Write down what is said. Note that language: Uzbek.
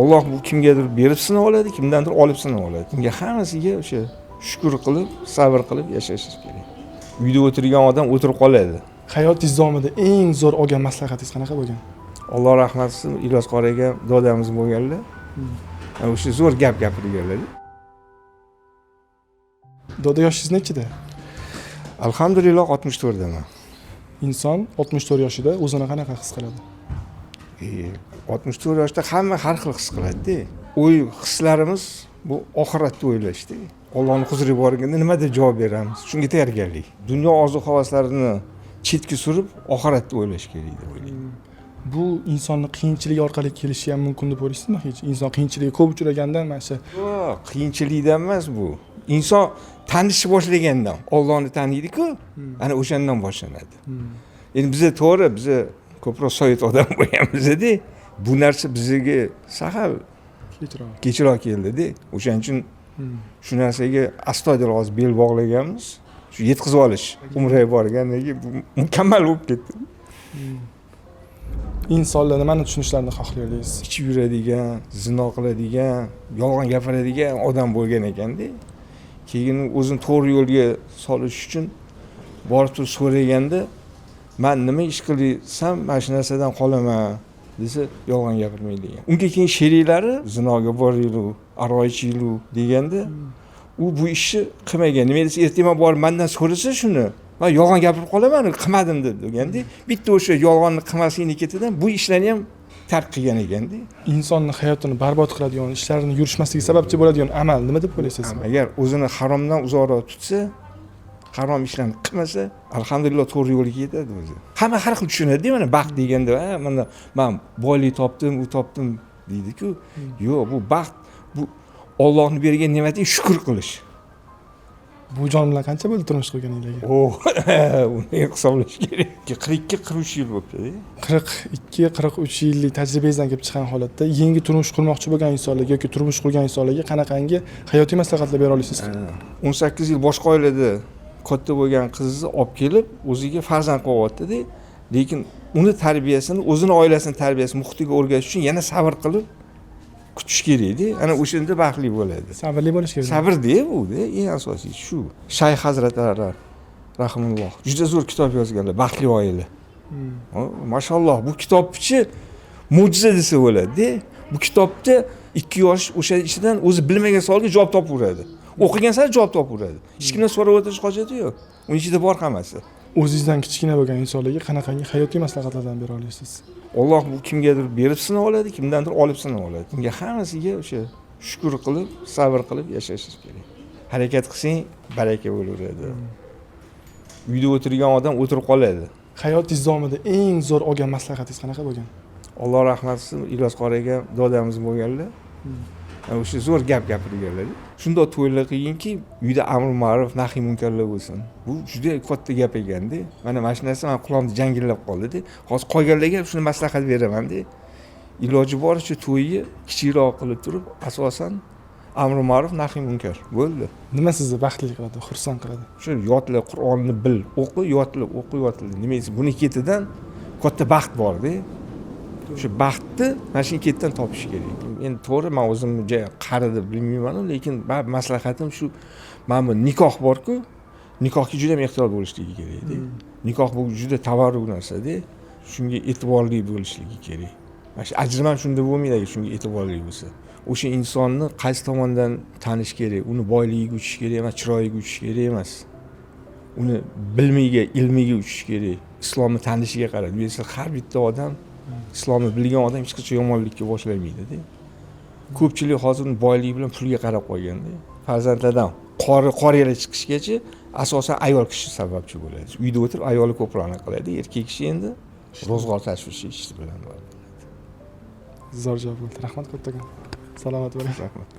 Alloh bu kimgadir berib sinab oladi, kimdandir olib sinab oladi. Bunga hammasiga o'sha shukr qilib, sabr qilib yashash kerak. Uyda o'tirgan odam o'tirib qoladi. Hayotingiz davomida eng zo'r olgan maslahatingiz qanaqa bo'lgan? Alloh rahmat qilsin, Ilyos qori aka dodamiz bo'lganlar. O'sha zo'r gap gapirganlar. Doda yoshingiz nechida? Alhamdulillah 64 daman. Inson 64 yoshida o'zini qanaqa his qiladi? 64 yoshda hamma har xil his qiladi-da. O'y hislarimiz bu oxiratni o'ylashda. Allohning huzuriga borganda nima deb javob beramiz? Shunga tayyorgarlik. Dunyo orzu-havaslarini chetga surib, oxiratni o'ylash kerak deb o'ylayman. Bu insonni qiyinchilik orqali kelishi ham mumkin deb o'ylaysizmi hech? Inson qiyinchilikka ko'p uchragandan mana shu. Yo'q, qiyinchilikdan emas bu. Inson tanishni boshlagandan Allohni taniydi-ku, ana o'shandan boshlanadi. Endi bizga to'g'ri, biz ko'proq sovet odam bo'lganmiz-da. Bu narsa bizga sahal kechroq keldi-da. O'shaning uchun shu narsaga astoydil hozir bel bog'laganmiz. Shu yetkazib olish umraga borgandan keyin mukammal bo'lib ketdi. Insonlar nimani tushunishlarini xohlaysiz? Ichib yuradigan, zino qiladigan, yolg'on gapiradigan odam bo'lgan ekanda. Keyin o'zini to'g'ri yo'lga solish uchun borib turib so'raganda, "Men nima ish qilsam, mana shu narsadan qolaman?" desa, yolg'on gapirmaydigan. Unga keyin sheriklari zinoga boringlar, aroq ichinglar deganda, u bu ishni qilmagan. Nima desa, ertaman borib mendan so'rasa shuni, "Men yolg'on gapirib qolaman, qilmadim" deb deganda, bitta o'sha yolg'onni qilmaslikni ketidan bu ishlarni ham tark qilgan ekanda. Insonni hayotini barbod qiladigan, ishlarini yurishmasligi sababchi bo'ladigan amal nima deb o'ylaysiz? Agar o'zini haromdan uzoqroq tutsa, harom ishlarni qilmasa, alhamdulillah to'g'ri yo'lga ketadi o'zi. Hamma har xil tushunadi, mana baxt deganda, mana men boylik topdim, u topdim deydi-ku. Yo'q, bu baxt, bu Allohning bergan ne'matiga shukr qilish. Bu jon bilan qancha bo'ldi turmush qurganingizga? Uni hisoblash kerak. 42-43 yil bo'libdi. 42-43 yillik tajribangizdan kelib chiqqan holatda yangi turmush qurmoqchi bo'lgan insonlarga yoki turmush qurgan insonlarga qanaqangi hayotiy maslahatlar bera olasiz? 18 yil boshqa oilada katta bo'lgan qizni olib kelib, o'ziga farzand qilyapti-da, lekin uni tarbiyasini, o'zini oilasini tarbiyasini muhitiga o'rgatish uchun yana sabr qilib kutish kerak-da. Ana o'shanda baxtli bo'ladi. Sabrli bo'lish kerak. Sabr-da bu-da, eng asosiy shu. Shayx hazratlari rahimulloh juda zo'r kitob yozganlar, Baxtli oila. Mashalloh, bu kitobchi mo'jiza desa bo'ladi-da. Bu kitobda 2 yosh o'sha ichidan o'zi bilmagan savolga javob topaveradi. O'qigan sari javob topaveradi. Hech kimdan so'rab o'tirish hojati yo'q. Uning ichida bor hammasi. O'zingizdan kichkina bo'lgan insonlarga qanaqangi hayotiy maslahatlardan bera olasiz? Alloh bu kimgadir berib sinab oladi, kimdandir olib sinab oladi. Bunga hammasiga o'sha shukr qilib, sabr qilib yashash kerak. Harakat qilsang, baraka bo'laveradi. Uyda o'tirgan odam o'tirib qoladi. Hayotingiz davomida eng zo'r olgan maslahatingiz qanaqa bo'lgan? Alloh rahmat qilsin, Ilyos qori aka dodamiz bo'lganlar. O'sha zo'r gap gapirganlar. Shunda to'ylar qilginki, uyda amr ma'ruf, nahiy munkarlar bo'lsin. Bu juda katta gap ekanda. Mana shu narsa men quloqimda jangillab qoldi-da. Hozir qolganlarga shuni maslahat beraman-da. Iloji boricha to'yni kichikroq qilib turib, asosan amr ma'ruf, nahiy munkar bo'ldi. Nima sizni baxtli qiladi, xursand qiladi? Shu yodla, Qur'onni bil, o'qi, yodla, o'qi, yodla. Nima desa, buni ketidan katta baxt bor-da. Shu baxtni mana shu ketdan topish kerak. Endi to'g'ri, men o'zimga qari deb bilmayman, lekin maslahatim shu, mana bu nikoh bor-ku, nikohga juda ham ehtiyot bo'lishligi kerak-da. Nikoh bu juda tabarruk narsa-da. Shunga e'tiborli bo'lishligi kerak. Mana shu ajrim ham shunda bo'lmaydi, shunga e'tiborli bo'lsa. O'sha insonni qaysi tomondan tanish kerak, uni boyligiga uchish kerak emas, chiroyiga uchish kerak emas. Uni bilmiga, ilmiga uchish kerak. Islomni tanishiga qarab, bo'lsa har bitta odam islomni bilgan odam hech qachon yomonlikka boshlamaydi-da. Ko'pchilik hozir boyligi bilan pulga qarab qo'yganda, farzandlardan qoriyalar chiqishgacha asosan ayol kishi sababchi bo'ladi. Uyda o'tirib ayoli ko'proq qiladi, erkak kishi endi ro'zg'or tashvishi ish bilan bo'ladi. Zo'r javob bo'ldi. Rahmat kattagan. Salomat bo'ling. Rahmat.